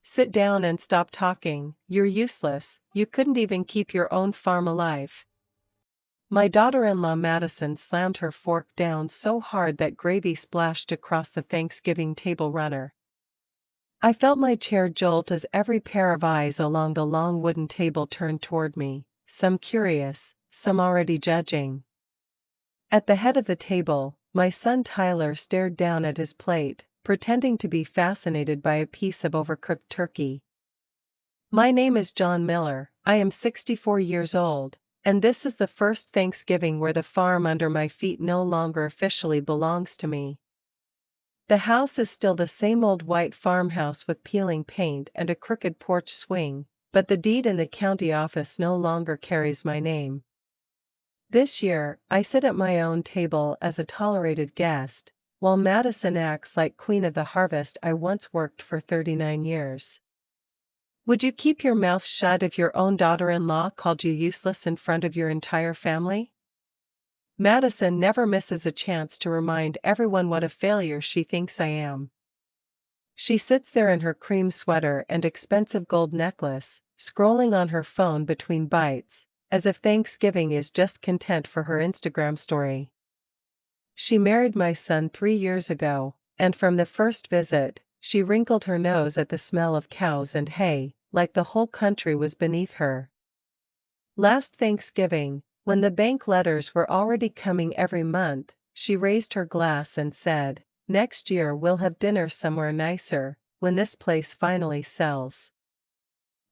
Sit down and stop talking, you're useless, you couldn't even keep your own farm alive. My daughter-in-law Madison slammed her fork down so hard that gravy splashed across the Thanksgiving table runner. I felt my chair jolt as every pair of eyes along the long wooden table turned toward me, some curious, some already judging. At the head of the table, my son Tyler stared down at his plate, pretending to be fascinated by a piece of overcooked turkey. My name is John Miller, I am 64 years old, and this is the first Thanksgiving where the farm under my feet no longer officially belongs to me. The house is still the same old white farmhouse with peeling paint and a crooked porch swing, but the deed in the county office no longer carries my name. This year, I sit at my own table as a tolerated guest, while Madison acts like queen of the harvest I once worked for 39 years. Would you keep your mouth shut if your own daughter-in-law called you useless in front of your entire family? Madison never misses a chance to remind everyone what a failure she thinks I am. She sits there in her cream sweater and expensive gold necklace, scrolling on her phone between bites, as if Thanksgiving is just content for her Instagram story. She married my son 3 years ago, and from the first visit, she wrinkled her nose at the smell of cows and hay, like the whole country was beneath her. Last Thanksgiving, when the bank letters were already coming every month, she raised her glass and said, "Next year we'll have dinner somewhere nicer, when this place finally sells."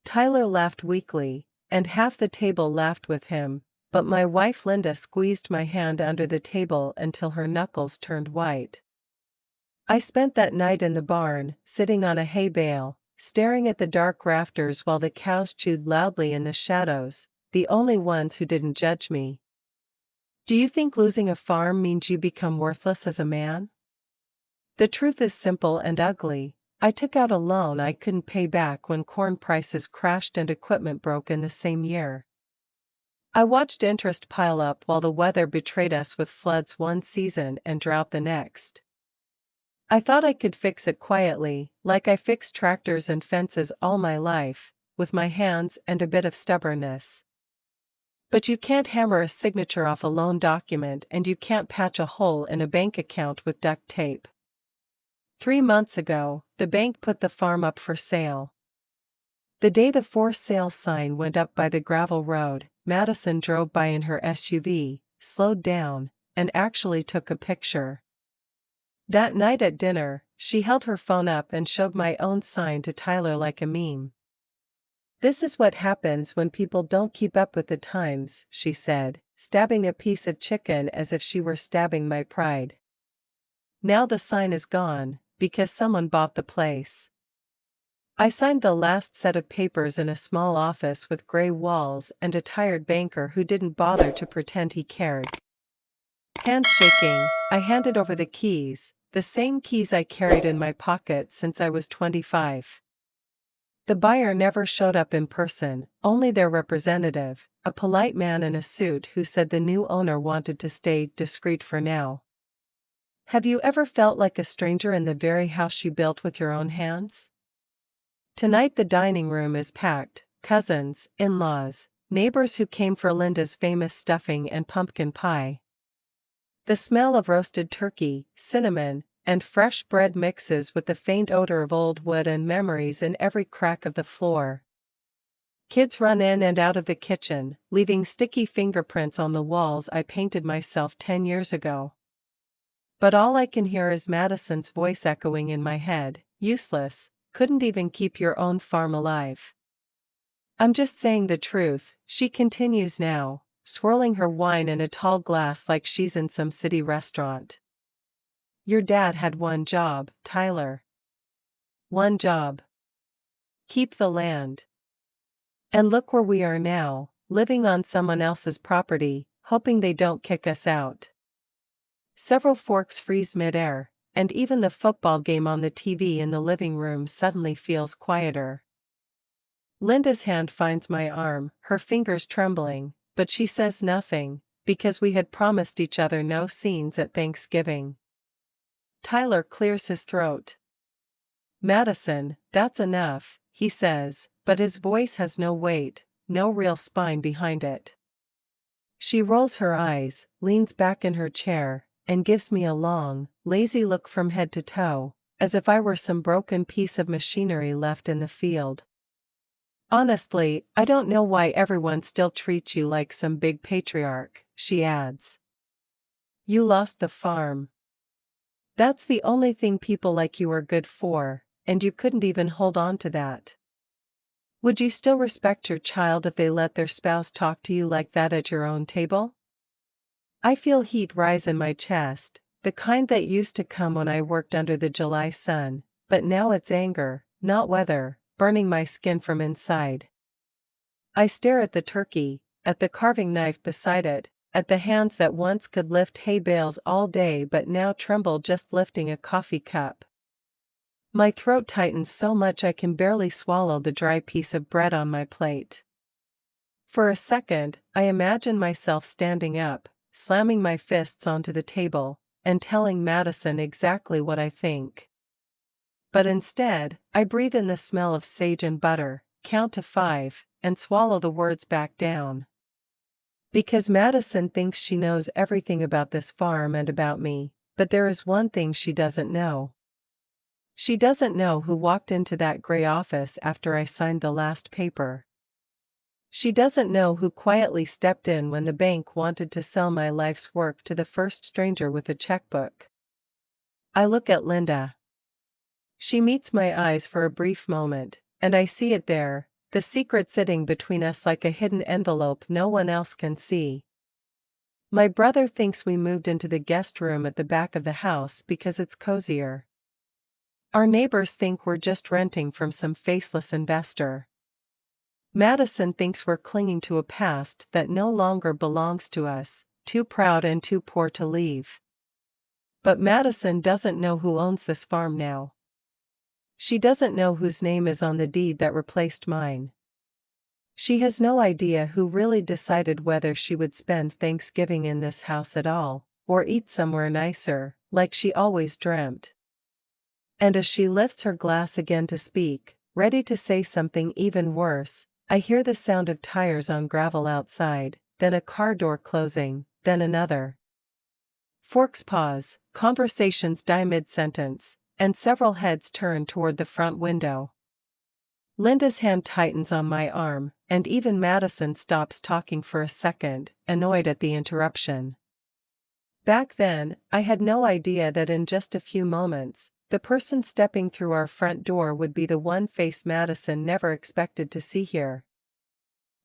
Tyler laughed weakly, and half the table laughed with him, but my wife Linda squeezed my hand under the table until her knuckles turned white. I spent that night in the barn, sitting on a hay bale, staring at the dark rafters while the cows chewed loudly in the shadows, the only ones who didn't judge me. Do you think losing a farm means you become worthless as a man? The truth is simple and ugly. I took out a loan I couldn't pay back when corn prices crashed and equipment broke in the same year. I watched interest pile up while the weather betrayed us with floods one season and drought the next. I thought I could fix it quietly, like I fixed tractors and fences all my life, with my hands and a bit of stubbornness. But you can't hammer a signature off a loan document, and you can't patch a hole in a bank account with duct tape. 3 months ago, the bank put the farm up for sale. The day the for sale sign went up by the gravel road, Madison drove by in her SUV, slowed down, and actually took a picture. That night at dinner, she held her phone up and showed my own sign to Tyler like a meme. "This is what happens when people don't keep up with the times," she said, stabbing a piece of chicken as if she were stabbing my pride. Now the sign is gone, because someone bought the place. I signed the last set of papers in a small office with gray walls and a tired banker who didn't bother to pretend he cared. Hands shaking, I handed over the keys, the same keys I carried in my pocket since I was 25. The buyer never showed up in person, only their representative, a polite man in a suit who said the new owner wanted to stay discreet for now. Have you ever felt like a stranger in the very house you built with your own hands? Tonight the dining room is packed, cousins, in-laws, neighbors who came for Linda's famous stuffing and pumpkin pie. The smell of roasted turkey, cinnamon, and fresh bread mixes with the faint odor of old wood and memories in every crack of the floor. Kids run in and out of the kitchen, leaving sticky fingerprints on the walls I painted myself 10 years ago. But all I can hear is Madison's voice echoing in my head, "Useless, couldn't even keep your own farm alive." "I'm just saying the truth," she continues now, swirling her wine in a tall glass like she's in some city restaurant. "Your dad had one job, Tyler. One job. Keep the land. And look where we are now, living on someone else's property, hoping they don't kick us out." Several forks freeze midair, and even the football game on the TV in the living room suddenly feels quieter. Linda's hand finds my arm, her fingers trembling, but she says nothing, because we had promised each other no scenes at Thanksgiving. Tyler clears his throat. "Madison, that's enough, he says, but his voice has no weight, no real spine behind it. She rolls her eyes, leans back in her chair, and gives me a long, lazy look from head to toe, as if I were some broken piece of machinery left in the field. Honestly, I don't know why everyone still treats you like some big patriarch, she adds. You lost the farm. That's the only thing people like you are good for, and you couldn't even hold on to that. Would you still respect your child if they let their spouse talk to you like that at your own table? I feel heat rise in my chest, the kind that used to come when I worked under the July sun, but now it's anger, not weather, burning my skin from inside. I stare at the turkey, at the carving knife beside it, at the hands that once could lift hay bales all day but now tremble just lifting a coffee cup. My throat tightens so much I can barely swallow the dry piece of bread on my plate. For a second, I imagine myself standing up, slamming my fists onto the table, and telling Madison exactly what I think. But instead, I breathe in the smell of sage and butter, count to 5, and swallow the words back down. Because Madison thinks she knows everything about this farm and about me, but there is one thing she doesn't know. She doesn't know who walked into that gray office after I signed the last paper. She doesn't know who quietly stepped in when the bank wanted to sell my life's work to the first stranger with a checkbook. I look at Linda. She meets my eyes for a brief moment, and I see it there, the secret sitting between us like a hidden envelope no one else can see. My brother thinks we moved into the guest room at the back of the house because it's cozier. Our neighbors think we're just renting from some faceless investor. Madison thinks we're clinging to a past that no longer belongs to us, too proud and too poor to leave. But Madison doesn't know who owns this farm now. She doesn't know whose name is on the deed that replaced mine. She has no idea who really decided whether she would spend Thanksgiving in this house at all, or eat somewhere nicer, like she always dreamt. And as she lifts her glass again to speak, ready to say something even worse, I hear the sound of tires on gravel outside, then a car door closing, then another. Forks pause, conversations die mid-sentence, and several heads turn toward the front window. Linda's hand tightens on my arm, and even Madison stops talking for a second, annoyed at the interruption. Back then, I had no idea that in just a few moments, the person stepping through our front door would be the one face Madison never expected to see here.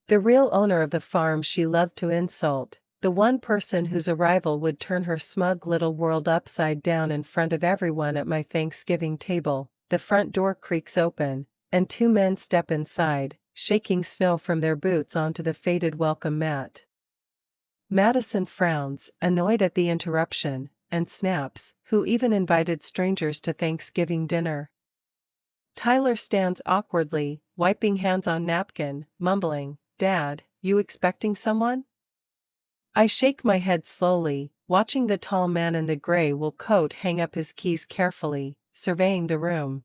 The real owner of the farm she loved to insult, the one person whose arrival would turn her smug little world upside down in front of everyone at my Thanksgiving table. The front door creaks open, and two men step inside, shaking snow from their boots onto the faded welcome mat. Madison frowns, annoyed at the interruption, and snaps, "Who even invited strangers to Thanksgiving dinner?" Tyler stands awkwardly, wiping hands on napkin, mumbling, "Dad, you expecting someone?" I shake my head slowly, watching the tall man in the gray wool coat hang up his keys carefully, surveying the room.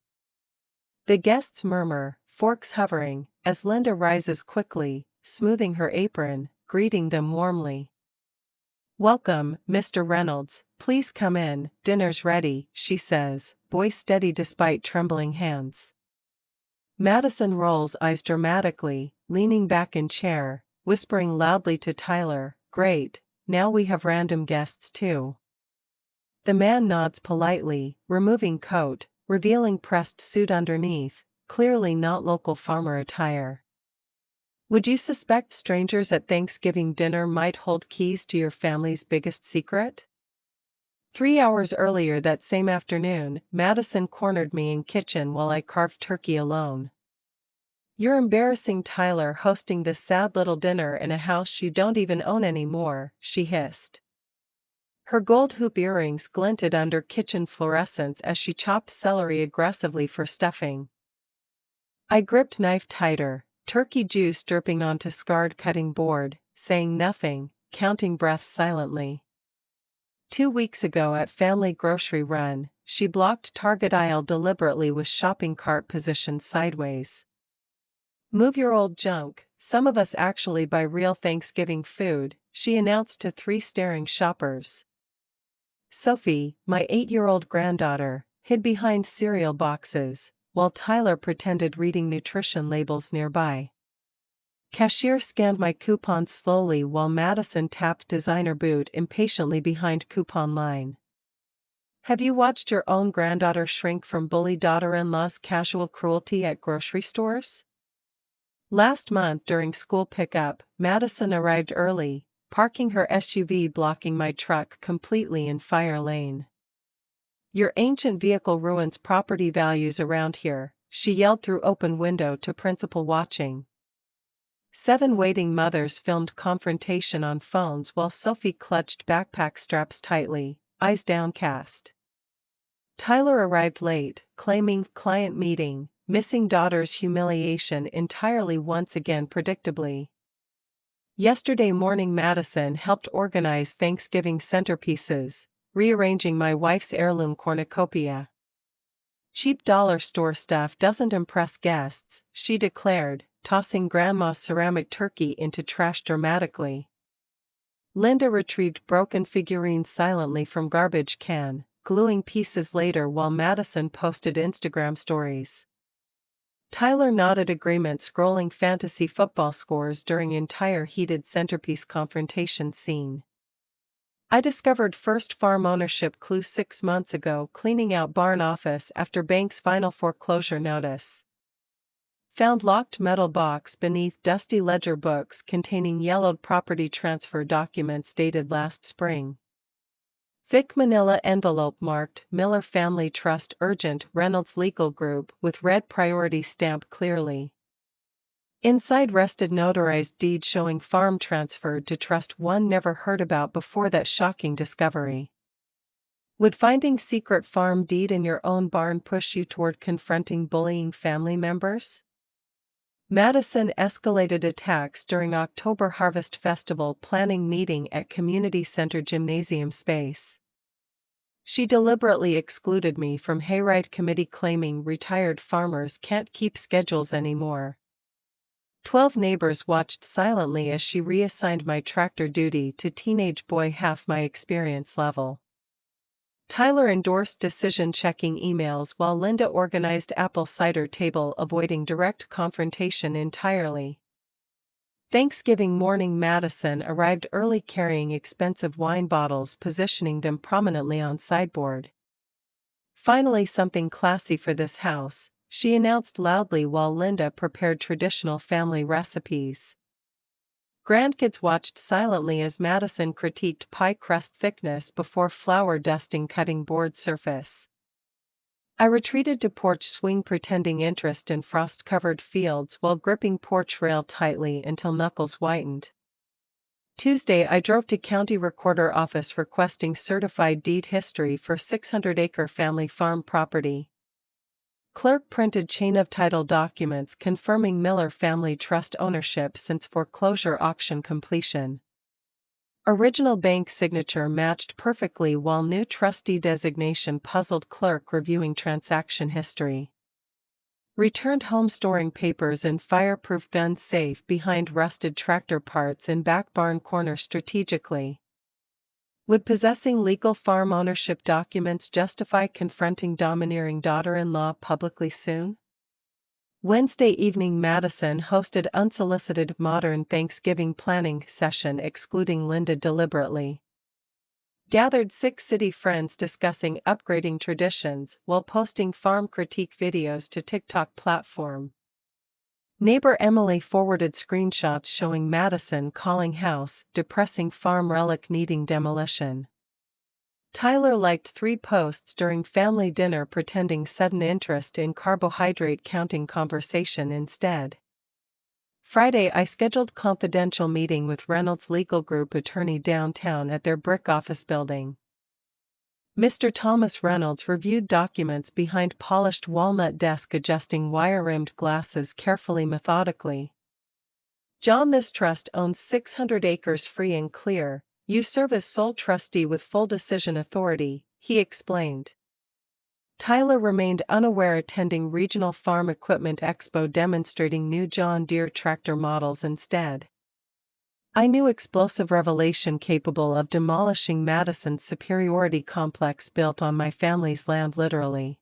The guests murmur, forks hovering, as Linda rises quickly, smoothing her apron, greeting them warmly. "Welcome, Mr. Reynolds, please come in, dinner's ready," she says, voice steady despite trembling hands. Madison rolls eyes dramatically, leaning back in chair, whispering loudly to Tyler, "Great, now we have random guests too." The man nods politely, removing coat, revealing pressed suit underneath, clearly not local farmer attire. Would you suspect strangers at Thanksgiving dinner might hold keys to your family's biggest secret? 3 hours earlier that same afternoon, Madison cornered me in kitchen while I carved turkey alone. "You're embarrassing Tyler hosting this sad little dinner in a house you don't even own anymore," she hissed. Her gold hoop earrings glinted under kitchen fluorescence as she chopped celery aggressively for stuffing. I gripped knife tighter, turkey juice dripping onto scarred cutting board, saying nothing, counting breaths silently. 2 weeks ago at family grocery run, she blocked Target aisle deliberately with shopping cart positioned sideways. Move your old junk, some of us actually buy real Thanksgiving food, she announced to 3 staring shoppers. Sophie, my 8-year-old granddaughter, hid behind cereal boxes, while Tyler pretended reading nutrition labels nearby. Cashier scanned my coupons slowly while Madison tapped designer boot impatiently behind coupon line. Have you watched your own granddaughter shrink from bully daughter-in-law's casual cruelty at grocery stores? Last month during school pickup, Madison arrived early, parking her SUV blocking my truck completely in fire lane. Your ancient vehicle ruins property values around here, she yelled through open window to principal watching. 7 waiting mothers filmed confrontation on phones while Sophie clutched backpack straps tightly, eyes downcast. Tyler arrived late, claiming client meeting, missing daughter's humiliation entirely once again predictably. Yesterday morning Madison helped organize Thanksgiving centerpieces, rearranging my wife's heirloom cornucopia. Cheap dollar store stuff doesn't impress guests, she declared, tossing Grandma's ceramic turkey into trash dramatically. Linda retrieved broken figurines silently from garbage can, gluing pieces later while Madison posted Instagram stories. Tyler nodded agreement scrolling fantasy football scores during entire heated centerpiece confrontation scene. I discovered first farm ownership clue 6 months ago cleaning out barn office after bank's final foreclosure notice. Found locked metal box beneath dusty ledger books containing yellowed property transfer documents dated last spring. Thick manila envelope marked Miller Family Trust Urgent Reynolds Legal Group with red priority stamp clearly. Inside rested notarized deed showing farm transferred to trust one never heard about before that shocking discovery. Would finding secret farm deed in your own barn push you toward confronting bullying family members? Madison escalated attacks during October Harvest Festival planning meeting at community center gymnasium space. She deliberately excluded me from hayride committee claiming retired farmers can't keep schedules anymore. 12 neighbors watched silently as she reassigned my tractor duty to teenage boy half my experience level. Tyler endorsed decision-checking emails while Linda organized apple cider table avoiding direct confrontation entirely. Thanksgiving morning Madison arrived early carrying expensive wine bottles positioning them prominently on sideboard. Finally something classy for this house, she announced loudly while Linda prepared traditional family recipes. Grandkids watched silently as Madison critiqued pie crust thickness before flour dusting cutting board surface. I retreated to porch swing pretending interest in frost-covered fields while gripping porch rail tightly until knuckles whitened. Tuesday I drove to county recorder office requesting certified deed history for 600-acre family farm property. Clerk printed chain of title documents confirming Miller Family Trust ownership since foreclosure auction completion. Original bank signature matched perfectly while new trustee designation puzzled clerk reviewing transaction history. Returned home storing papers in fireproof gun safe behind rusted tractor parts in back barn corner strategically. Would possessing legal farm ownership documents justify confronting domineering daughter-in-law publicly soon? Wednesday evening Madison hosted unsolicited modern Thanksgiving planning session excluding Linda deliberately. Gathered 6 city friends discussing upgrading traditions while posting farm critique videos to TikTok platform. Neighbor Emily forwarded screenshots showing Madison calling house depressing farm relic needing demolition. Tyler liked 3 posts during family dinner pretending sudden interest in carbohydrate counting conversation instead. Friday I scheduled confidential meeting with Reynolds Legal Group attorney downtown at their brick office building. Mr. Thomas Reynolds reviewed documents behind polished walnut desk adjusting wire-rimmed glasses carefully methodically. John, this trust owns 600 acres free and clear. You serve as sole trustee with full decision authority, he explained. Tyler remained unaware, attending Regional Farm Equipment Expo demonstrating new John Deere tractor models instead. I knew explosive revelation capable of demolishing Madison's superiority complex built on my family's land literally.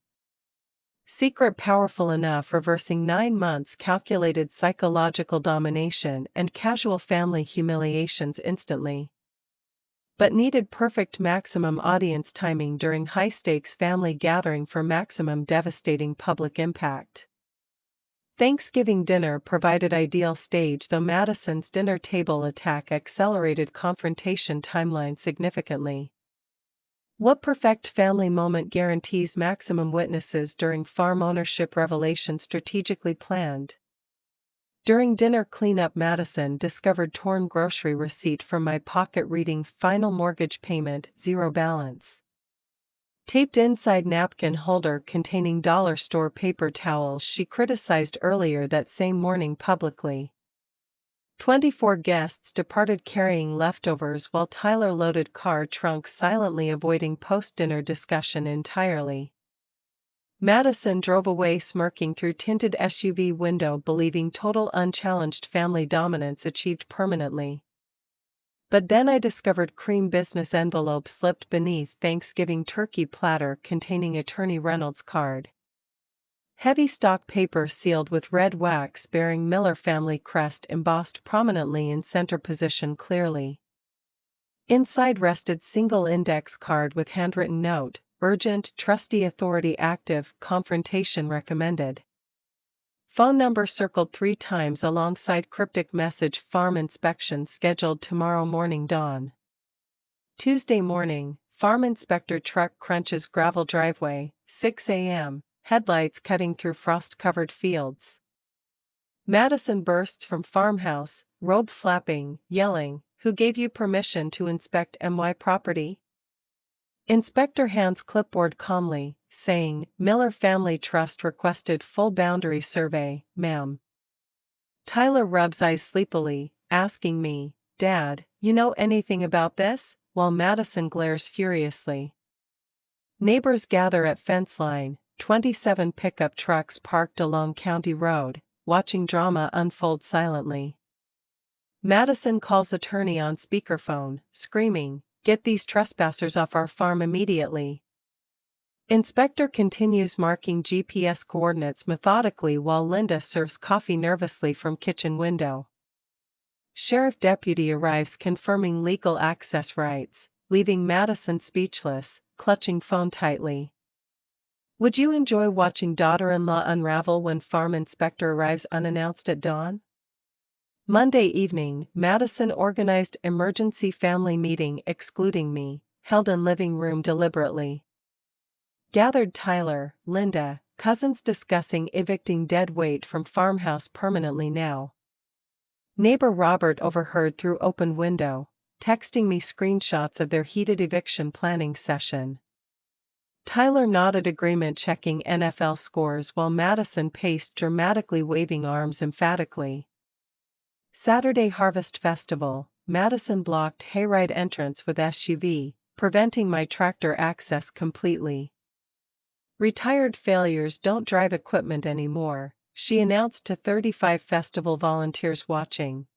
Secret powerful enough, reversing 9 months calculated psychological domination and casual family humiliations instantly. But needed perfect maximum audience timing during high-stakes family gathering for maximum devastating public impact. Thanksgiving dinner provided ideal stage, though Madison's dinner table attack accelerated confrontation timeline significantly. What perfect family moment guarantees maximum witnesses during farm ownership revelation strategically planned? During dinner cleanup, Madison discovered torn grocery receipt from my pocket reading final mortgage payment, zero balance. Taped inside napkin holder containing dollar store paper towels she criticized earlier that same morning publicly. 24 guests departed carrying leftovers while Tyler loaded car trunk, silently avoiding post-dinner discussion entirely. Madison drove away smirking through tinted SUV window, believing total unchallenged family dominance achieved permanently. But then I discovered cream business envelope slipped beneath Thanksgiving turkey platter containing Attorney Reynolds' card. Heavy stock paper sealed with red wax bearing Miller family crest embossed prominently in center position clearly. Inside rested single index card with handwritten note, urgent, trustee authority active, confrontation recommended. Phone number circled 3 times alongside cryptic message, farm inspection scheduled tomorrow morning dawn. Tuesday morning, farm inspector truck crunches gravel driveway, 6 a.m., headlights cutting through frost-covered fields. Madison bursts from farmhouse, robe flapping, yelling, "Who gave you permission to inspect my property?" Inspector hands clipboard calmly, saying, "Miller Family Trust requested full boundary survey, ma'am." Tyler rubs eyes sleepily, asking me, "Dad, you know anything about this?" while Madison glares furiously. Neighbors gather at fence line, 27 pickup trucks parked along County Road, watching drama unfold silently. Madison calls attorney on speakerphone, screaming, "Get these trespassers off our farm immediately." Inspector continues marking GPS coordinates methodically while Linda serves coffee nervously from kitchen window. Sheriff deputy arrives confirming legal access rights, leaving Madison speechless, clutching phone tightly. Would you enjoy watching daughter-in-law unravel when farm inspector arrives unannounced at dawn? Monday evening, Madison organized emergency family meeting excluding me, held in living room deliberately. Gathered Tyler, Linda, cousins discussing evicting dead weight from farmhouse permanently now. Neighbor Robert overheard through open window, texting me screenshots of their heated eviction planning session. Tyler nodded agreement, checking NFL scores while Madison paced dramatically, waving arms emphatically. Saturday Harvest Festival, Madison blocked hayride entrance with SUV, preventing my tractor access completely. Retired failures don't drive equipment anymore, she announced to 35 festival volunteers watching.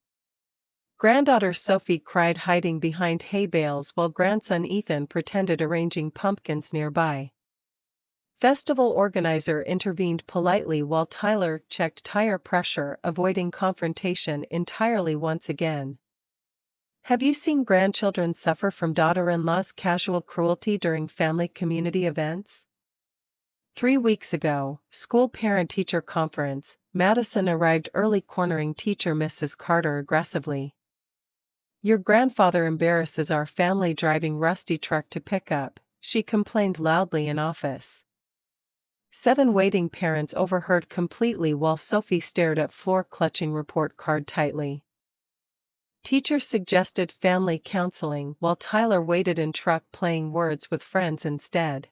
Granddaughter Sophie cried hiding behind hay bales while grandson Ethan pretended arranging pumpkins nearby. Festival organizer intervened politely while Tyler checked tire pressure, avoiding confrontation entirely once again. Have you seen grandchildren suffer from daughter-in-law's casual cruelty during family community events? 3 weeks ago, school parent-teacher conference, Madison arrived early cornering teacher Mrs. Carter aggressively. "Your grandfather embarrasses our family driving rusty truck to pick up," she complained loudly in office. 7 waiting parents overheard completely while Sophie stared at floor clutching report card tightly. Teacher suggested family counseling while Tyler waited in truck playing words with friends instead.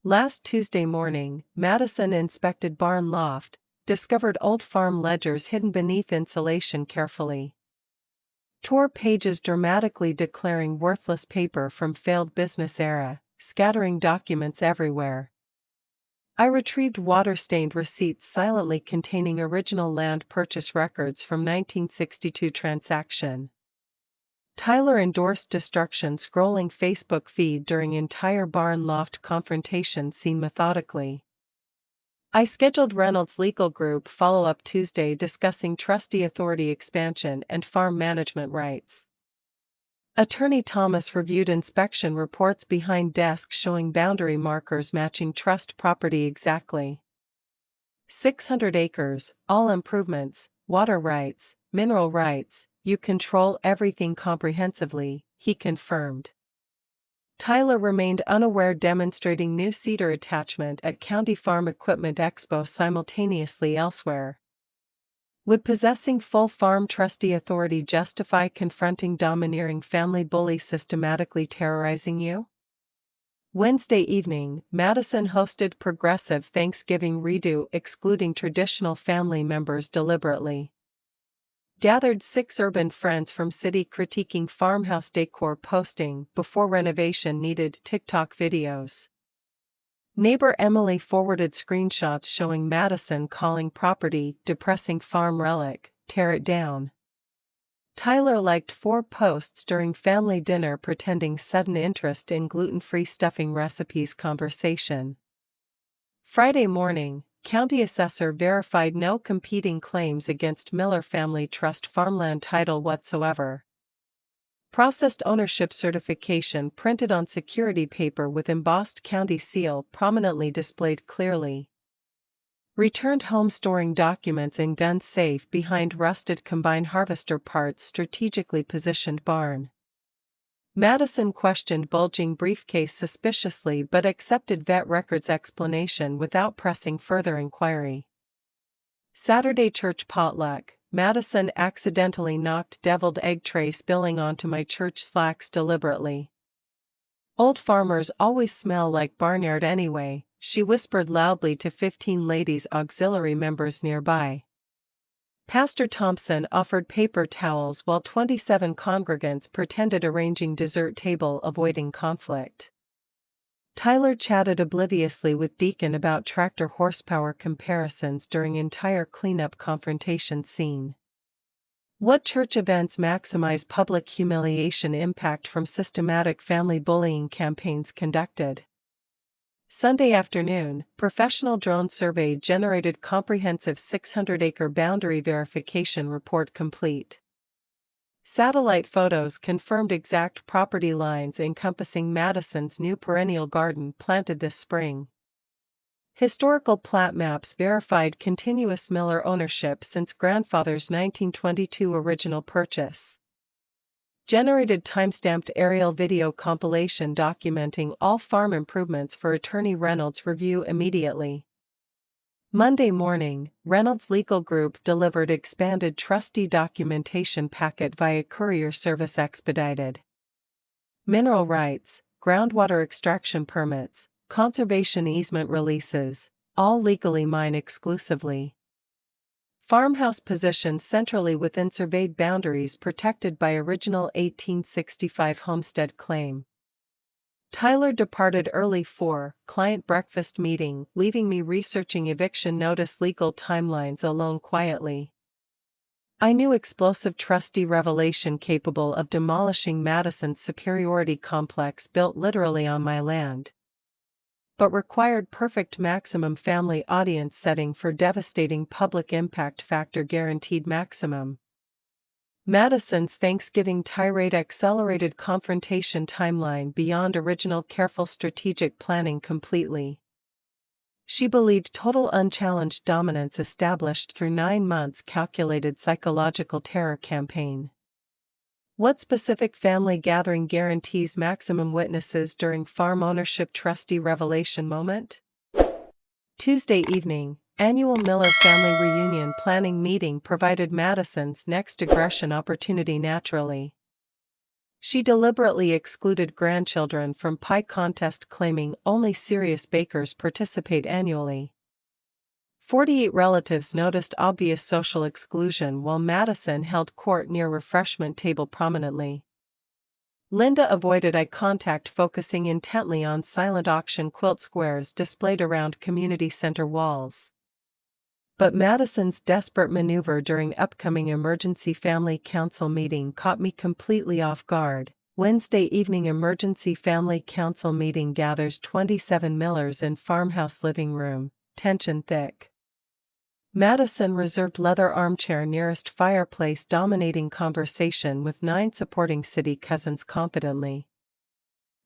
Last Tuesday morning, Madison inspected barn loft, discovered old farm ledgers hidden beneath insulation carefully. Tore pages dramatically declaring worthless paper from failed business era, scattering documents everywhere. I retrieved water-stained receipts silently containing original land purchase records from 1962 transaction. Tyler endorsed destruction scrolling Facebook feed during entire barn loft confrontation scene methodically. I scheduled Reynolds Legal Group follow-up Tuesday discussing trustee authority expansion and farm management rights. Attorney Thomas reviewed inspection reports behind desk showing boundary markers matching trust property exactly. 600 acres, all improvements, water rights, mineral rights, you control everything comprehensively, he confirmed. Tyler remained unaware demonstrating new cedar attachment at County Farm Equipment Expo simultaneously elsewhere. Would possessing full farm trustee authority justify confronting domineering family bully systematically terrorizing you? Wednesday evening, Madison hosted Progressive Thanksgiving redo excluding traditional family members deliberately. Gathered 6 urban friends from city critiquing farmhouse decor posting before renovation needed TikTok videos. Neighbor Emily forwarded screenshots showing Madison calling property depressing farm relic, tear it down. Tyler liked 4 posts during family dinner pretending sudden interest in gluten-free stuffing recipes conversation. Friday morning, county assessor verified no competing claims against Miller Family Trust farmland title whatsoever. Processed ownership certification printed on security paper with embossed county seal prominently displayed clearly. Returned home storing documents in gun safe behind rusted combine harvester parts strategically positioned barn. Madison questioned bulging briefcase suspiciously but accepted vet records explanation without pressing further inquiry. Saturday church potluck. Madison accidentally knocked deviled egg tray spilling onto my church slacks deliberately. Old farmers always smell like barnyard anyway, she whispered loudly to 15 ladies auxiliary members nearby. Pastor Thompson offered paper towels while 27 congregants pretended arranging dessert table avoiding conflict. Tyler chatted obliviously with Deacon about tractor horsepower comparisons during entire cleanup confrontation scene. What church events maximize public humiliation impact from systematic family bullying campaigns conducted? Sunday afternoon, professional drone survey generated comprehensive 600-acre boundary verification report complete. Satellite photos confirmed exact property lines encompassing Madison's new perennial garden planted this spring. Historical plat maps verified continuous Miller ownership since grandfather's 1922 original purchase. Generated timestamped aerial video compilation documenting all farm improvements for Attorney Reynolds review immediately. Monday morning, Reynolds Legal Group delivered expanded trustee documentation packet via courier service expedited. Mineral rights, groundwater extraction permits, conservation easement releases, all legally mine exclusively. Farmhouse positioned centrally within surveyed boundaries protected by original 1865 homestead claim. Tyler departed early for client breakfast meeting, leaving me researching eviction notice legal timelines alone quietly. I knew explosive trustee revelation capable of demolishing Madison's superiority complex built literally on my land, but required perfect maximum family audience setting for devastating public impact factor guaranteed maximum. Madison's Thanksgiving tirade accelerated confrontation timeline beyond original careful strategic planning completely. She believed total unchallenged dominance established through 9 months calculated psychological terror campaign. What specific family gathering guarantees maximum witnesses during farm ownership trustee revelation moment? Tuesday evening, annual Miller family reunion planning meeting provided Madison's next aggression opportunity naturally. She deliberately excluded grandchildren from pie contest claiming only serious bakers participate annually. 48 relatives noticed obvious social exclusion while Madison held court near refreshment table prominently. Linda avoided eye contact, focusing intently on silent auction quilt squares displayed around community center walls. But Madison's desperate maneuver during upcoming emergency family council meeting caught me completely off guard. Wednesday evening emergency family council meeting gathers 27 Millers in farmhouse living room, tension thick. Madison reserved leather armchair nearest fireplace, dominating conversation with 9 supporting city cousins confidently.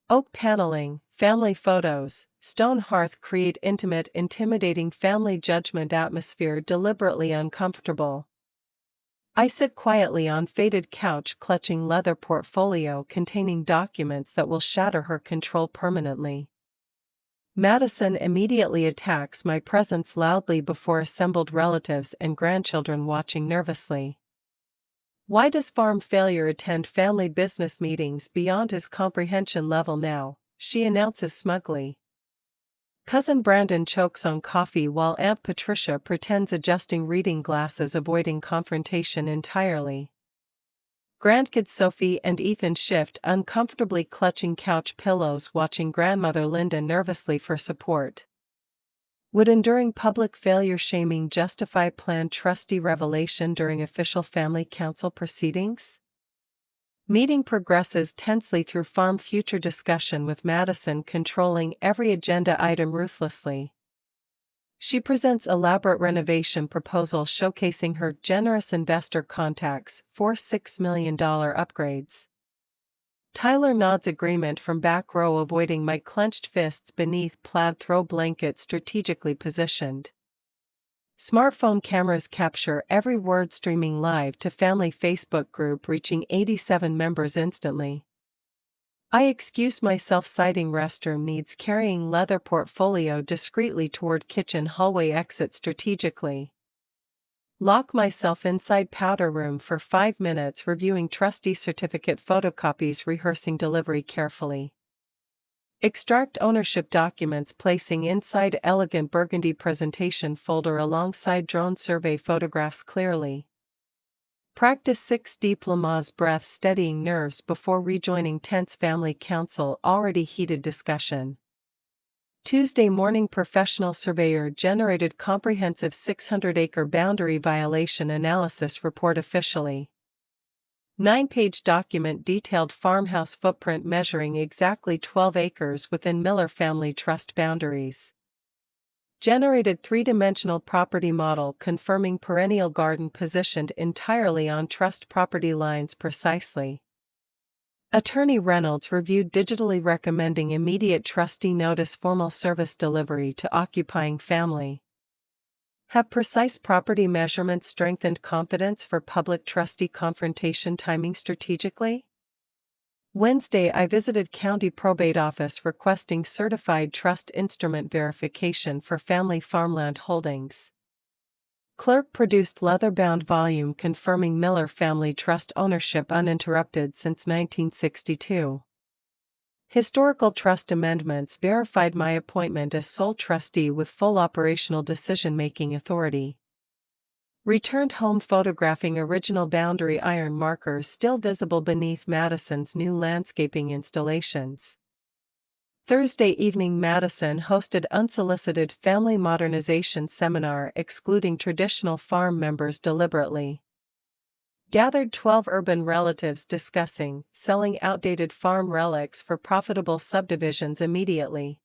Oak paneling, family photos, stone hearth create intimate, intimidating family judgment atmosphere deliberately uncomfortable. I sit quietly on faded couch clutching leather portfolio containing documents that will shatter her control permanently. Madison immediately attacks my presence loudly before assembled relatives and grandchildren watching nervously. Why does farm failure attend family business meetings beyond his comprehension level now? She announces smugly. Cousin Brandon chokes on coffee while Aunt Patricia pretends adjusting reading glasses, avoiding confrontation entirely. Grandkids Sophie and Ethan shift, uncomfortably clutching couch pillows, watching grandmother Linda nervously for support. Would enduring public failure shaming justify planned trustee revelation during official family council proceedings? Meeting progresses tensely through farm future discussion, with Madison controlling every agenda item ruthlessly. She presents elaborate renovation proposal showcasing her generous investor contacts for $6 million upgrades. Tyler nods agreement from back row, avoiding my clenched fists beneath plaid throw blanket strategically positioned. Smartphone cameras capture every word, streaming live to family Facebook group reaching 87 members instantly. I excuse myself, citing restroom needs, carrying leather portfolio discreetly toward kitchen hallway exit strategically. Lock myself inside powder room for 5 minutes, reviewing trustee certificate photocopies, rehearsing delivery carefully. Extract ownership documents, placing inside elegant burgundy presentation folder alongside drone survey photographs clearly. Practice 6 deep Lamaze breaths, steadying nerves before rejoining tense family council already heated discussion. Tuesday morning professional surveyor generated comprehensive 600-acre boundary violation analysis report officially. 9-page document detailed farmhouse footprint measuring exactly 12 acres within Miller family trust boundaries. Generated 3-dimensional property model confirming perennial garden positioned entirely on trust property lines precisely. Attorney Reynolds reviewed digitally, recommending immediate trustee notice, formal service delivery to occupying family. Have precise property measurements strengthened confidence for public trustee confrontation timing strategically? Wednesday, I visited county probate office requesting certified trust instrument verification for family farmland holdings. Clerk produced leather-bound volume confirming Miller family trust ownership uninterrupted since 1962. Historical trust amendments verified my appointment as sole trustee with full operational decision-making authority. Returned home photographing original boundary iron markers still visible beneath Madison's new landscaping installations. Thursday evening, Madison hosted unsolicited family modernization seminar excluding traditional farm members deliberately. Gathered 12 urban relatives discussing selling outdated farm relics for profitable subdivisions immediately.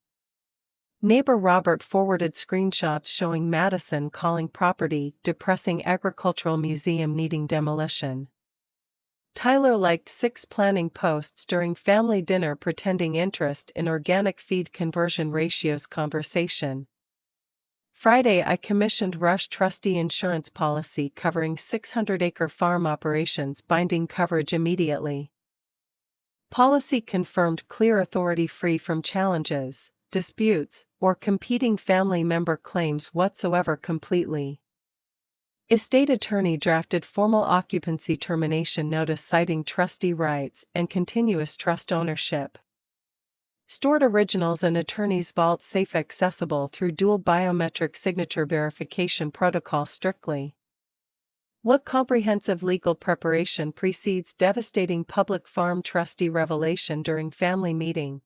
Neighbor Robert forwarded screenshots showing Madison calling property depressing agricultural museum needing demolition. Tyler liked 6 planning posts during family dinner pretending interest in organic feed conversion ratios conversation. Friday, I commissioned Rush trustee insurance policy covering 600-acre farm operations, binding coverage immediately. Policy confirmed clear authority, free from challenges, disputes, or competing family member claims whatsoever completely. Estate attorney drafted formal occupancy termination notice citing trustee rights and continuous trust ownership. Stored originals in attorney's vault safe accessible through dual biometric signature verification protocol strictly. What comprehensive legal preparation precedes devastating public farm trustee revelation during family meeting?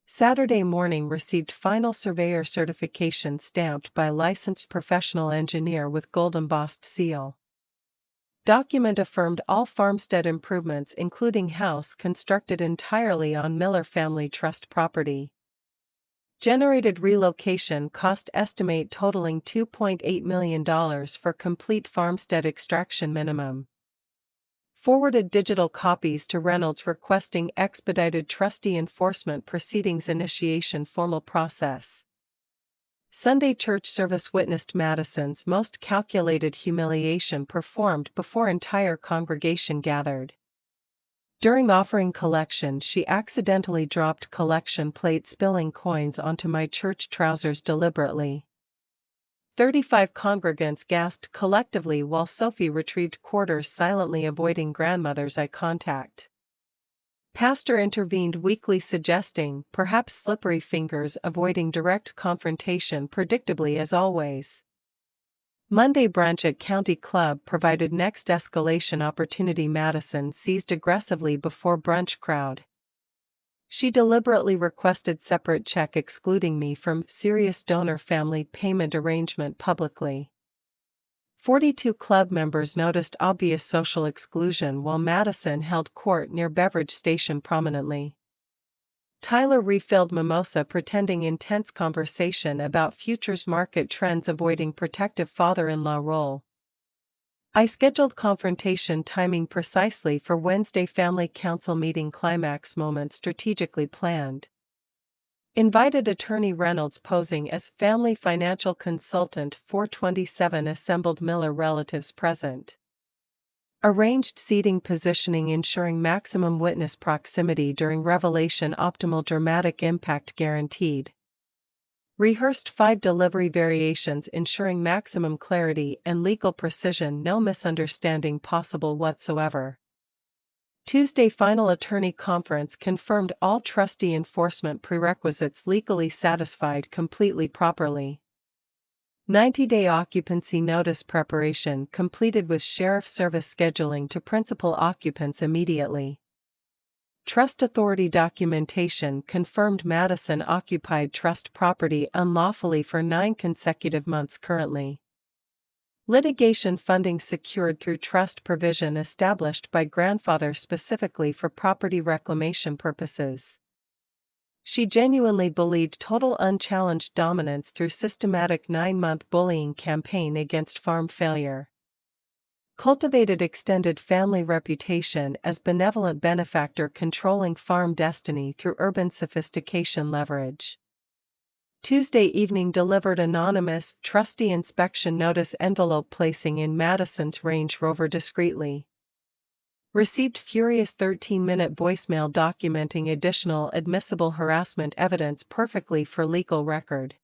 Saturday morning received final surveyor certification stamped by licensed professional engineer with gold embossed seal. Document affirmed all farmstead improvements including house constructed entirely on Miller Family Trust property. Generated relocation cost estimate totaling $2.8 million for complete farmstead extraction minimum. Forwarded digital copies to Reynolds requesting expedited trustee enforcement proceedings initiation formal process. Sunday church service witnessed Madison's most calculated humiliation performed before entire congregation gathered. During offering collection, she accidentally dropped collection plate, spilling coins onto my church trousers deliberately. 35 congregants gasped collectively while Sophie retrieved quarters, silently avoiding grandmother's eye contact. Pastor intervened weakly, suggesting, perhaps slippery fingers, avoiding direct confrontation predictably as always. Monday brunch at County Club provided next escalation opportunity. Madison seized aggressively before brunch crowd. She deliberately requested separate check excluding me from serious donor family payment arrangement publicly. 42 club members noticed obvious social exclusion while Madison held court near beverage station prominently. Tyler refilled mimosa pretending intense conversation about futures market trends, avoiding protective father-in-law role. I scheduled confrontation timing precisely for Wednesday family council meeting climax moment strategically planned. Invited attorney Reynolds posing as family financial consultant. 427 assembled Miller relatives present. Arranged seating positioning ensuring maximum witness proximity during revelation, optimal dramatic impact guaranteed. Rehearsed 5 delivery variations ensuring maximum clarity and legal precision, no misunderstanding possible whatsoever. Tuesday final attorney conference confirmed all trustee enforcement prerequisites legally satisfied completely properly. 90-day occupancy notice preparation completed with sheriff service scheduling to principal occupants immediately. Trust authority documentation confirmed Madison occupied trust property unlawfully for 9 consecutive months currently. Litigation funding secured through trust provision established by grandfather specifically for property reclamation purposes. She genuinely believed total unchallenged dominance through systematic 9-month bullying campaign against farm failure. Cultivated extended family reputation as benevolent benefactor controlling farm destiny through urban sophistication leverage. Tuesday evening delivered anonymous trustee inspection notice envelope placing in Madison's Range Rover discreetly. Received furious 13-minute voicemail documenting additional admissible harassment evidence perfectly for legal record.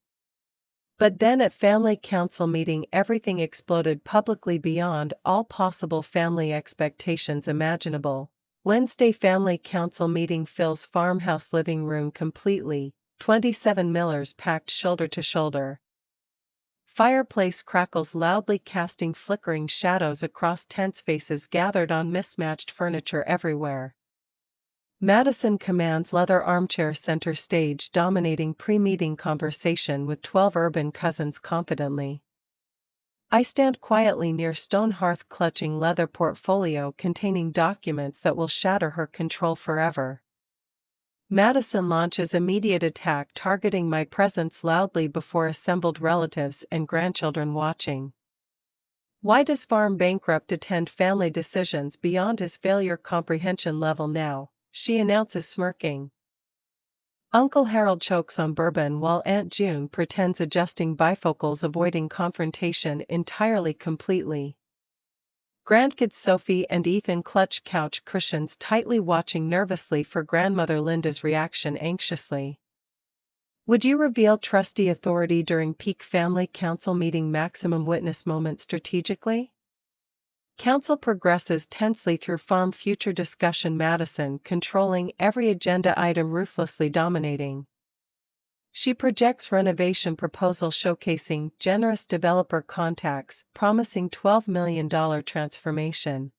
But then at family council meeting everything exploded publicly beyond all possible family expectations imaginable. Wednesday family council meeting fills farmhouse living room completely, 27 Millers packed shoulder to shoulder. Fireplace crackles loudly casting flickering shadows across tense faces gathered on mismatched furniture everywhere. Madison commands leather armchair center stage dominating pre-meeting conversation with 12 urban cousins confidently. I stand quietly near stone hearth clutching leather portfolio containing documents that will shatter her control forever. Madison launches immediate attack targeting my presence loudly before assembled relatives and grandchildren watching. Why does farm bankrupt attend family decisions beyond his failure comprehension level now? She announces smirking. Uncle Harold chokes on bourbon while Aunt June pretends adjusting bifocals avoiding confrontation entirely completely. Grandkids Sophie and Ethan clutch couch cushions tightly watching nervously for grandmother Linda's reaction anxiously. Would you reveal trustee authority during peak family council meeting maximum witness moment strategically? Council progresses tensely through farm future discussion Madison controlling every agenda item ruthlessly dominating. She projects renovation proposal showcasing generous developer contacts, promising $12 million transformation.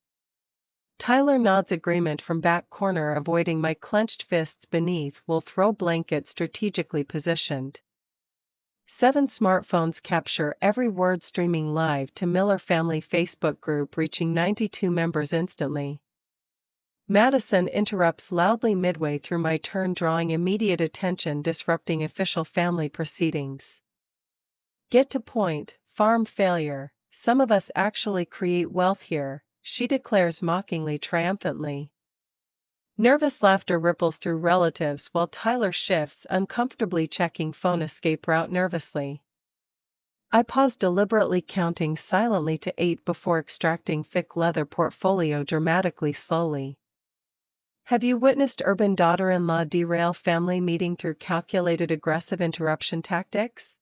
Tyler nods agreement from back corner, avoiding my clenched fists beneath will throw blanket strategically positioned. 7 smartphones capture every word, streaming live to Miller family Facebook group, reaching 92 members instantly. Madison interrupts loudly midway through my turn, drawing immediate attention, disrupting official family proceedings. Get to point, farm failure. Some of us actually create wealth here, she declares mockingly, triumphantly. Nervous laughter ripples through relatives while Tyler shifts uncomfortably, checking phone escape route nervously. I pause, deliberately counting silently to 8 before extracting thick leather portfolio dramatically slowly. Have you witnessed urban daughter-in-law derail family meeting through calculated aggressive interruption tactics?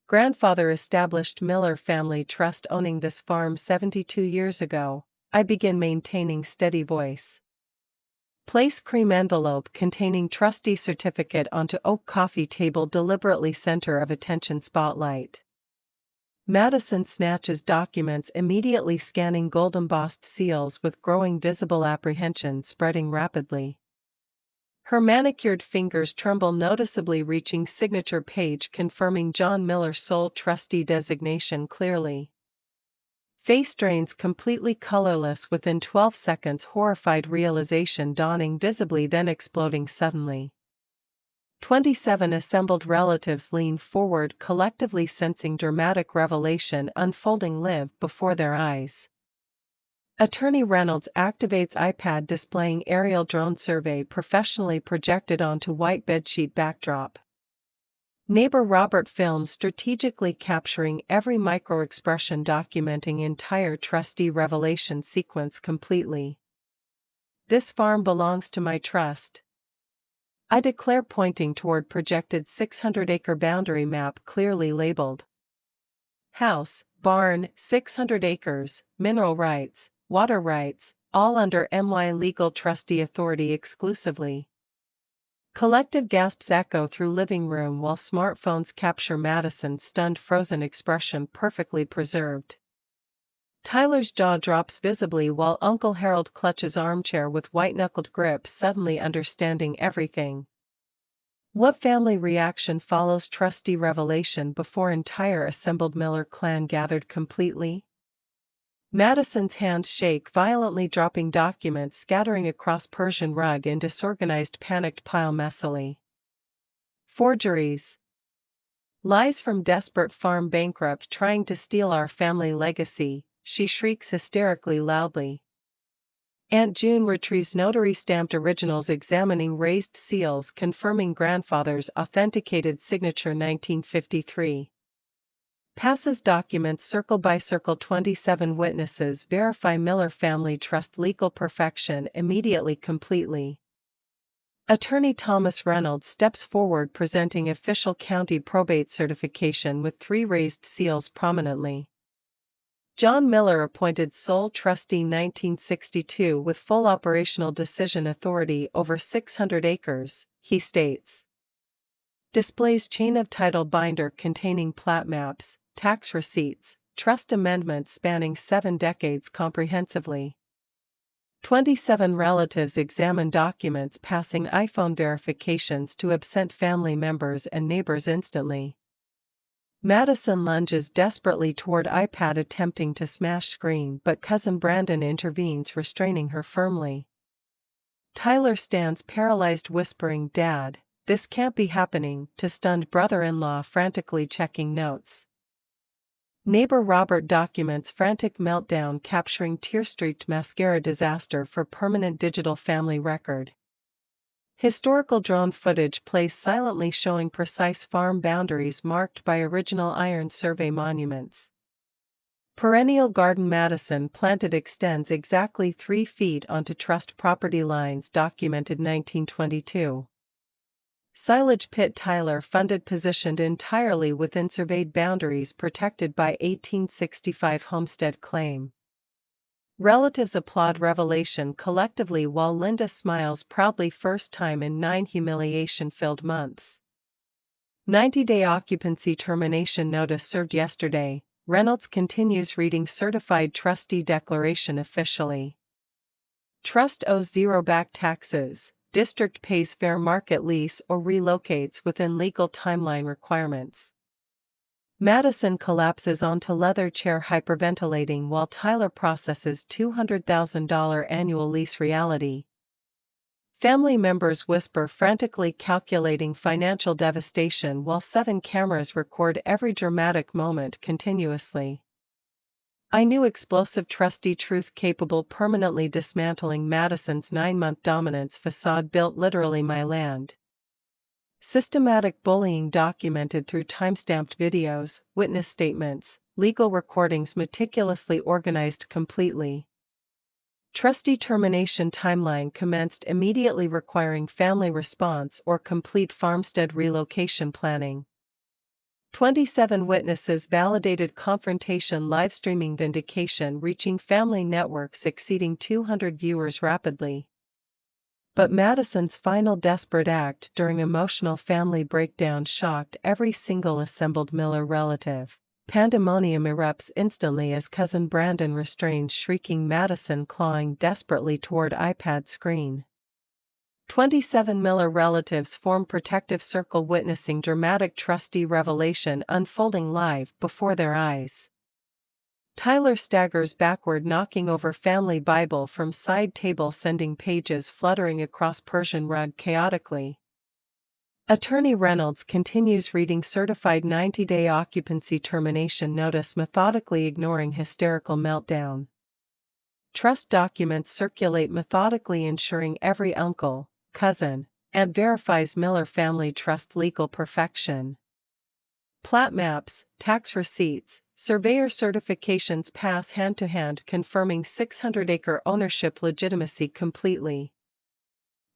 Grandfather established Miller Family Trust owning this farm 72 years ago. I begin, maintaining steady voice. Place cream envelope containing trustee certificate onto oak coffee table, deliberately center of attention spotlight. Madison snatches documents, immediately scanning gold embossed seals with growing visible apprehension spreading rapidly. Her manicured fingers tremble noticeably, reaching signature page confirming John Miller sole trustee designation clearly. Face drains completely colorless within 12 seconds, horrified realization dawning visibly, then exploding suddenly. 27 assembled relatives lean forward, collectively sensing dramatic revelation unfolding live before their eyes. Attorney Reynolds activates iPad, displaying aerial drone survey professionally projected onto white bedsheet backdrop. Neighbor Robert films, strategically capturing every micro-expression, documenting entire trustee revelation sequence completely. This farm belongs to my trust, I declare, pointing toward projected 600-acre boundary map clearly labeled. House, barn, 600 acres, mineral rights, water rights, all under MY legal trustee authority exclusively. Collective gasps echo through living room while smartphones capture Madison's stunned, frozen expression perfectly preserved. Tyler's jaw drops visibly while Uncle Harold clutches armchair with white-knuckled grip, suddenly understanding everything. What family reaction follows trustee revelation before entire assembled Miller clan gathered completely? Madison's hands shake violently, dropping documents scattering across Persian rug in disorganized, panicked pile messily. Forgeries. Lies from desperate farm bankrupt trying to steal our family legacy, she shrieks hysterically loudly. Aunt June retrieves notary-stamped originals, examining raised seals confirming grandfather's authenticated signature 1953. Passes documents circle by circle. 27 witnesses verify Miller Family Trust legal perfection immediately, completely. Attorney Thomas Reynolds steps forward, presenting official county probate certification with 3 raised seals prominently. John Miller appointed sole trustee 1962 with full operational decision authority over 600 acres, he states. Displays chain of title binder containing plat maps, tax receipts, trust amendments spanning 7 decades comprehensively. 27 relatives examine documents, passing iPhone verifications to absent family members and neighbors instantly. Madison lunges desperately toward iPad, attempting to smash screen, but cousin Brandon intervenes, restraining her firmly. Tyler stands paralyzed, whispering, "Dad, this can't be happening," to stunned brother-in-law frantically checking notes. Neighbor Robert documents frantic meltdown, capturing tear-streaked mascara disaster for permanent digital family record. Historical drone footage plays silently, showing precise farm boundaries marked by original iron survey monuments. Perennial garden Madison planted extends exactly 3 feet onto trust property lines, documented 1922. Silage pit Tyler funded, positioned entirely within surveyed boundaries, protected by 1865 homestead claim. Relatives applaud revelation collectively while Linda smiles proudly, first time in 9 humiliation-filled months. 90-day occupancy termination notice served yesterday. Reynolds continues reading certified trustee declaration officially. Trust owes zero back taxes. District pays fair market lease or relocates within legal timeline requirements. Madison collapses onto leather chair hyperventilating while Tyler processes $200,000 annual lease reality. Family members whisper frantically calculating financial devastation while 7 cameras record every dramatic moment continuously. I knew explosive trustee truth capable permanently dismantling Madison's 9-month dominance facade built literally my land. Systematic bullying documented through timestamped videos, witness statements, legal recordings meticulously organized completely. Trustee termination timeline commenced immediately requiring family response or complete farmstead relocation planning. 27 witnesses validated confrontation live streaming vindication reaching family networks exceeding 200 viewers rapidly. But Madison's final desperate act during emotional family breakdown shocked every single assembled Miller relative. Pandemonium erupts instantly as cousin Brandon restrains shrieking Madison clawing desperately toward iPad screen. 27 Miller relatives form protective circle witnessing dramatic trustee revelation unfolding live before their eyes. Tyler staggers backward knocking over family Bible from side table sending pages fluttering across Persian rug chaotically. Attorney Reynolds continues reading certified 90-day occupancy termination notice methodically ignoring hysterical meltdown. Trust documents circulate methodically ensuring every uncle, cousin, and verifies Miller family trust legal perfection. Plat maps, tax receipts, surveyor certifications pass hand-to-hand confirming 600-acre ownership legitimacy completely.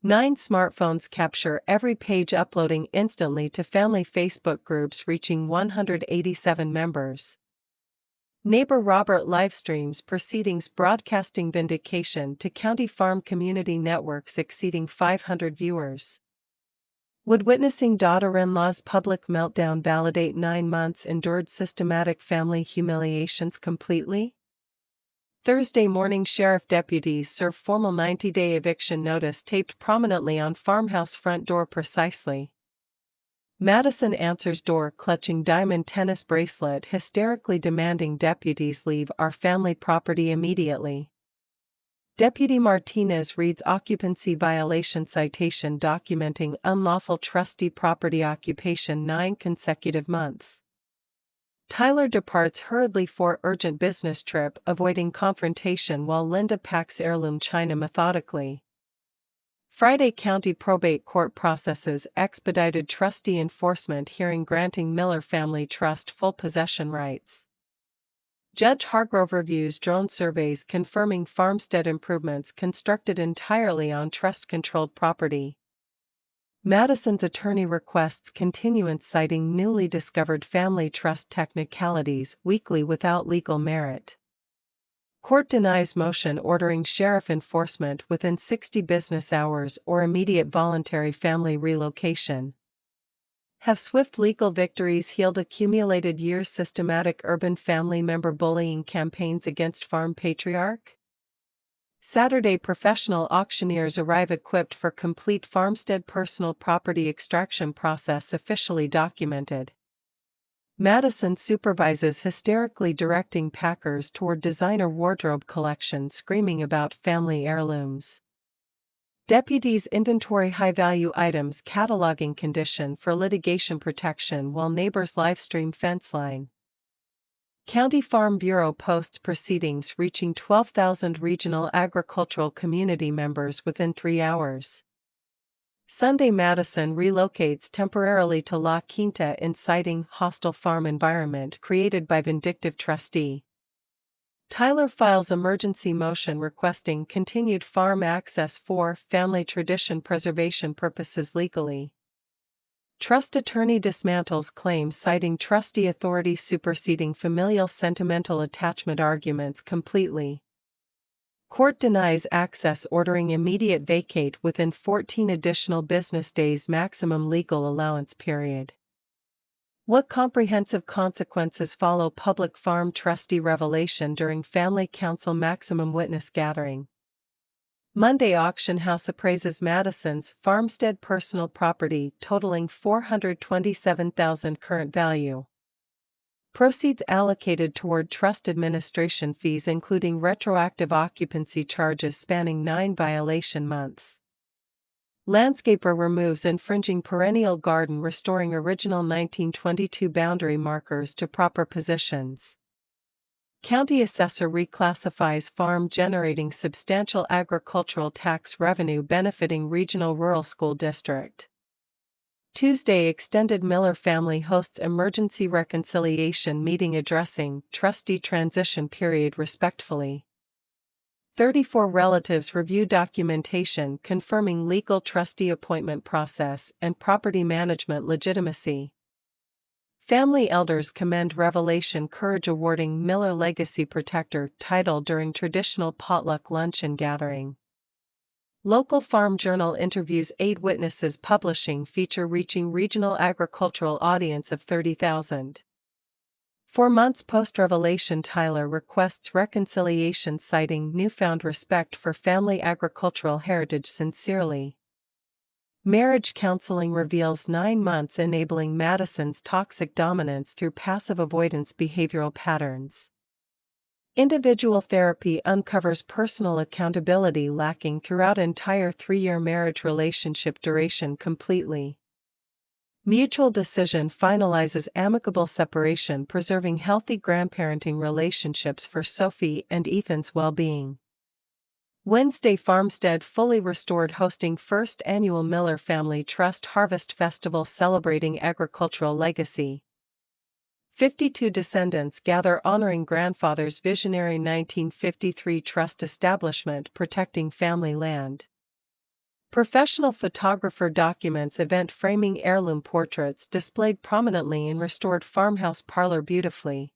9 smartphones capture every page uploading instantly to family Facebook groups reaching 187 members. Neighbor Robert livestreams proceedings broadcasting vindication to county farm community networks exceeding 500 viewers. Would witnessing daughter-in-law's public meltdown validate 9 months endured systematic family humiliations completely? Thursday morning sheriff deputies serve formal 90-day eviction notice taped prominently on farmhouse front door precisely. Madison answers door clutching diamond tennis bracelet hysterically demanding deputies leave our family property immediately. Deputy Martinez reads occupancy violation citation documenting unlawful trustee property occupation 9 consecutive months. Tyler departs hurriedly for urgent business trip avoiding confrontation while Linda packs heirloom china methodically. Friday County Probate Court processes expedited trustee enforcement hearing granting Miller Family Trust full possession rights. Judge Hargrove reviews drone surveys confirming farmstead improvements constructed entirely on trust-controlled property. Madison's attorney requests continuance citing newly discovered family trust technicalities weekly without legal merit. Court denies motion ordering sheriff enforcement within 60 business hours or immediate voluntary family relocation. Have swift legal victories healed accumulated years systematic urban family member bullying campaigns against farm patriarch? Saturday professional auctioneers arrive equipped for complete farmstead personal property extraction process officially documented. Madison supervises hysterically directing packers toward designer wardrobe collection screaming about family heirlooms. Deputies inventory high-value items cataloging condition for litigation protection while neighbors livestream fence line. County Farm Bureau posts proceedings reaching 12,000 regional agricultural community members within 3 hours. Sunday Madison relocates temporarily to La Quinta inciting hostile farm environment created by vindictive trustee. Tyler files emergency motion requesting continued farm access for family tradition preservation purposes legally. Trust attorney dismantles claim citing trustee authority superseding familial sentimental attachment arguments completely. Court denies access ordering immediate vacate within 14 additional business days maximum legal allowance period. What comprehensive consequences follow public farm trustee revelation during Family Council maximum witness gathering? Monday auction house appraises Madison's farmstead personal property totaling $427,000 current value. Proceeds allocated toward trust administration fees including retroactive occupancy charges spanning 9 violation months. Landscaper removes infringing perennial garden restoring original 1922 boundary markers to proper positions. County assessor reclassifies farm generating substantial agricultural tax revenue benefiting regional rural school district. Tuesday extended Miller family hosts emergency reconciliation meeting addressing trustee transition period respectfully. 34 relatives review documentation confirming legal trustee appointment process and property management legitimacy. Family elders commend Revelation Courage awarding Miller Legacy Protector title during traditional potluck lunch and gathering. Local Farm Journal interviews 8 witnesses publishing feature reaching regional agricultural audience of 30,000. 4 months post-revelation Tyler requests reconciliation citing newfound respect for family agricultural heritage sincerely. Marriage counseling reveals 9 months enabling Madison's toxic dominance through passive avoidance behavioral patterns. Individual therapy uncovers personal accountability lacking throughout entire 3-year marriage relationship duration completely. Mutual decision finalizes amicable separation preserving healthy grandparenting relationships for Sophie and Ethan's well-being. Wednesday farmstead fully restored hosting first annual Miller Family Trust Harvest Festival celebrating agricultural legacy. 52 descendants gather honoring grandfather's visionary 1953 trust establishment protecting family land. Professional photographer documents event framing heirloom portraits displayed prominently in restored farmhouse parlor beautifully.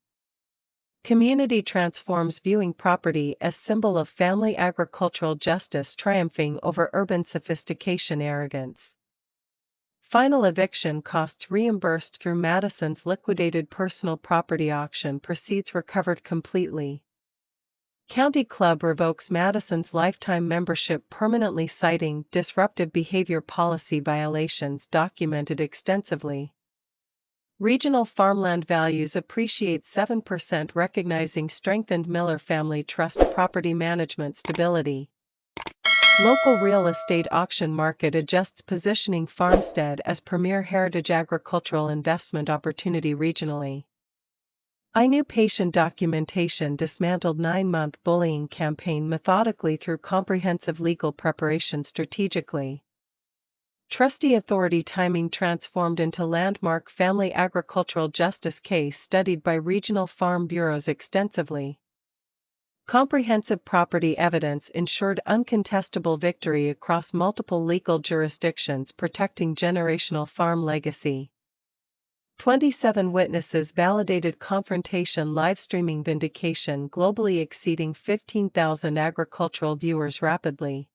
Community transforms viewing property as symbol of family agricultural justice triumphing over urban sophistication arrogance. Final eviction costs reimbursed through Madison's liquidated personal property auction proceeds recovered completely. County Club revokes Madison's lifetime membership permanently citing disruptive behavior policy violations documented extensively. Regional farmland values appreciate 7% recognizing strengthened Miller Family Trust property management stability. Local real estate auction market adjusts positioning farmstead as premier heritage agricultural investment opportunity regionally. I Knew Patient documentation dismantled 9-month bullying campaign methodically through comprehensive legal preparation strategically. Trustee authority timing transformed into landmark family agricultural justice case studied by regional farm bureaus extensively. Comprehensive property evidence ensured uncontestable victory across multiple legal jurisdictions protecting generational farm legacy. 27 witnesses validated confrontation live streaming vindication globally exceeding 15,000 agricultural viewers rapidly.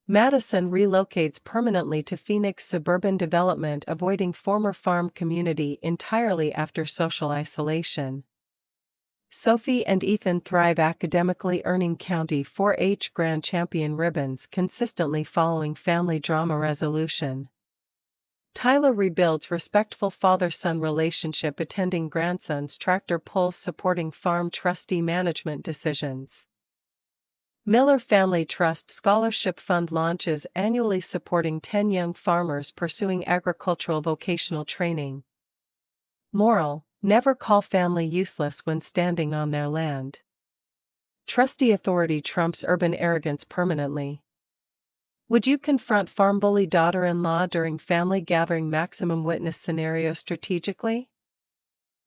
Madison relocates permanently to Phoenix suburban development avoiding former farm community entirely after social isolation. Sophie and Ethan thrive academically earning county 4-H grand champion ribbons consistently following family drama resolution. Tyler rebuilds respectful father-son relationship attending grandson's tractor pulls supporting farm trustee management decisions. Miller Family Trust Scholarship Fund launches annually supporting 10 young farmers pursuing agricultural vocational training. Moral: never call family useless when standing on their land. Trustee authority trumps urban arrogance permanently. Would you confront farm bully daughter-in-law during family gathering maximum witness scenario strategically?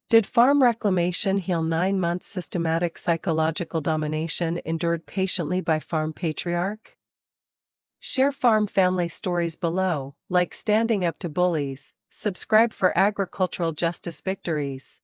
Did farm reclamation heal 9 months systematic psychological domination endured patiently by farm patriarch? Share farm family stories below, like Standing Up to Bullies, subscribe for agricultural justice victories.